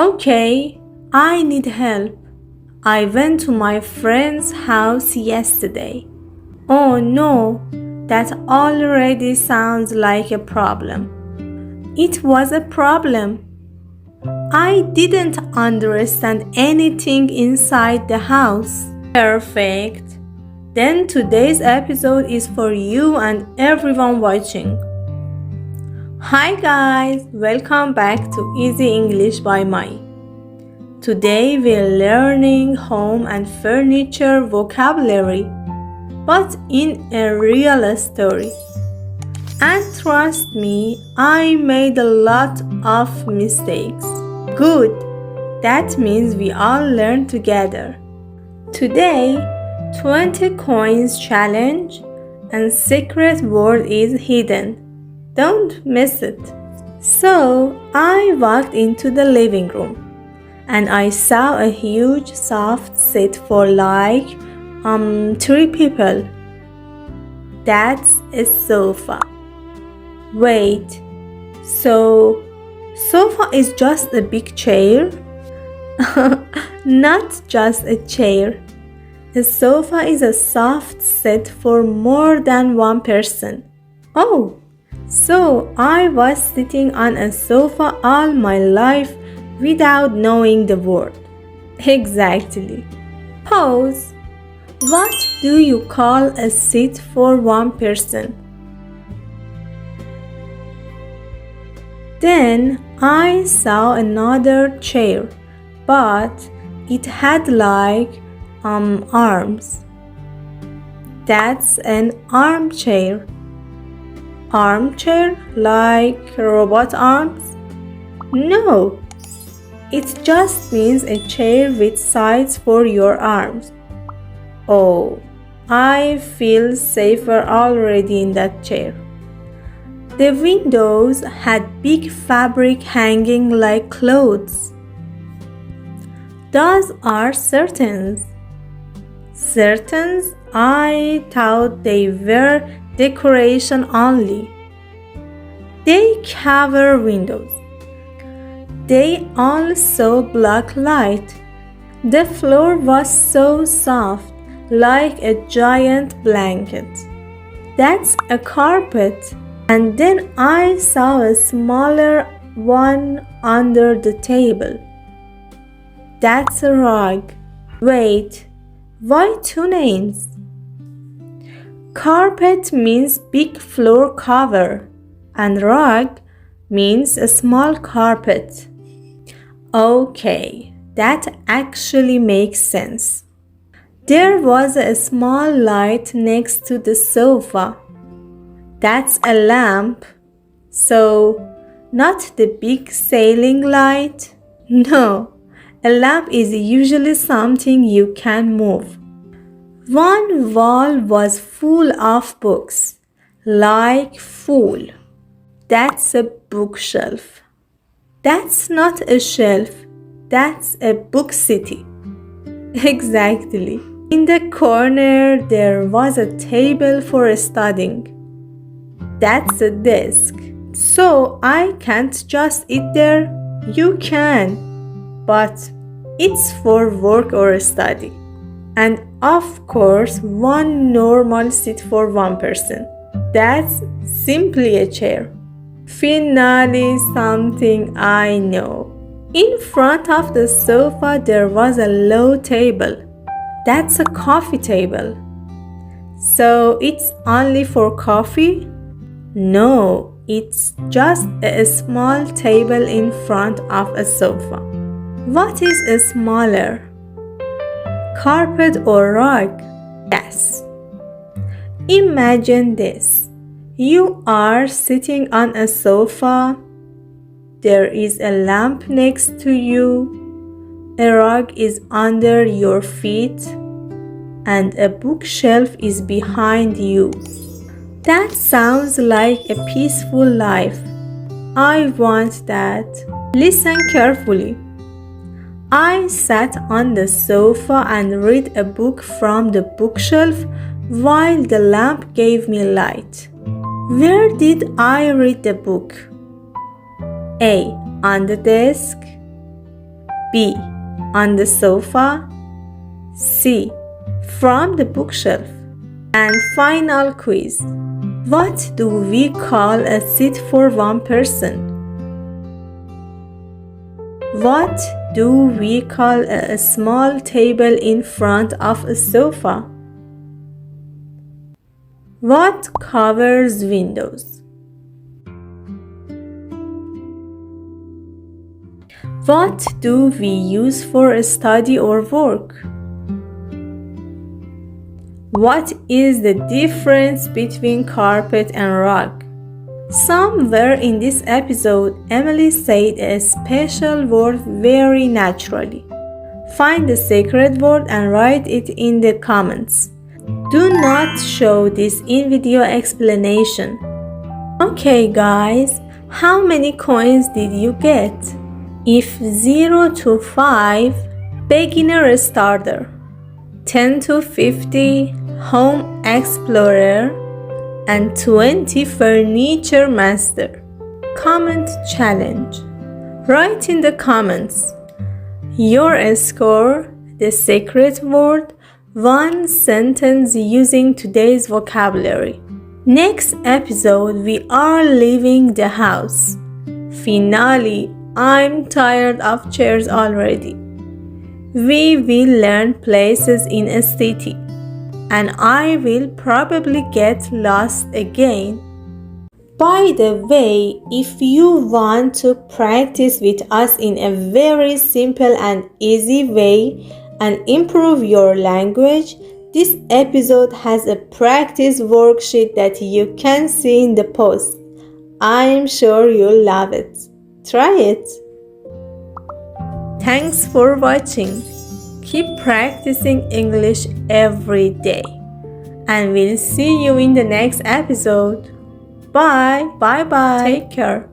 Okay, I need help. I went to my friend's house yesterday. Oh no, that already sounds like a problem. It was a problem. I didn't understand anything inside the house. Perfect. Then today's episode is for you and everyone watching. Hi guys, welcome back to Easy English by Mayii. Today we're learning home and furniture vocabulary, but in a real story. And trust me, I made a lot of mistakes. Good, that means we all learn together. Today, 20 coins challenge and secret word is hidden. Don't miss it. So, I walked into the living room and I saw a huge soft seat for like 3 people. That's a sofa. Wait, so sofa is just a big chair? Not just a chair. A sofa is a soft seat for more than one person. Oh, so I was sitting on a sofa all my life without knowing the word. Exactly. Pause. What do you call a seat for one person? Then I saw another chair, but it had like arms. That's an armchair. Armchair like robot arms? No, it just means a chair with sides for your arms. Oh, I feel safer already in that chair. The windows had big fabric hanging like clothes. Those are curtains. Curtains? I thought they were decoration only. They cover windows. They also block light. The floor was so soft, like a giant blanket. That's a carpet. And then I saw a smaller one under the table. That's a rug. Wait, why 2 names? Carpet means big floor cover, and rug means a small carpet. Okay, that actually makes sense. There was a small light next to the sofa. That's a lamp. So, not the big ceiling light? No, a lamp is usually something you can move. One wall was full of books, like full. That's a bookshelf. That's not a shelf, that's a book city. Exactly. In the corner, there was a table for studying. That's a desk. So I can't just eat there? You can, but it's for work or study. And of course, one normal seat for one person. That's simply a chair. Finally, something I know. In front of the sofa, there was a low table. That's a coffee table. So it's only for coffee? No, it's just a small table in front of a sofa. What is smaller? Carpet or rug? Yes. Imagine this. You are sitting on a sofa. There is a lamp next to you. A rug is under your feet. And a bookshelf is behind you. That sounds like a peaceful life. I want that. Listen carefully. I sat on the sofa and read a book from the bookshelf while the lamp gave me light. Where did I read the book? A. On the desk. B. On the sofa. C. From the bookshelf. And final quiz. What do we call a seat for one person? What do we call a small table in front of a sofa? What covers windows? What do we use for study or work? What is the difference between carpet and rug? Somewhere in this episode, Emily said a special word very naturally. Find the sacred word and write it in the comments. Do not show this in video explanation. Okay guys, how many coins did you get? If 0 to 5, beginner starter. 10 to 50, home explorer. And 20, furniture master. Comment challenge. Write in the comments your score, the secret word, one sentence using today's vocabulary. Next episode, we are leaving the house. Finale, I'm tired of chairs already. We will learn places in a city, and I will probably get lost again. By the way, if you want to practice with us in a very simple and easy way and improve your language, this episode has a practice worksheet that you can see in the post. I am sure you'll love it. Try it. Thanks for watching. Keep practicing English every day. And we'll see you in the next episode. Bye. Bye bye. Take care.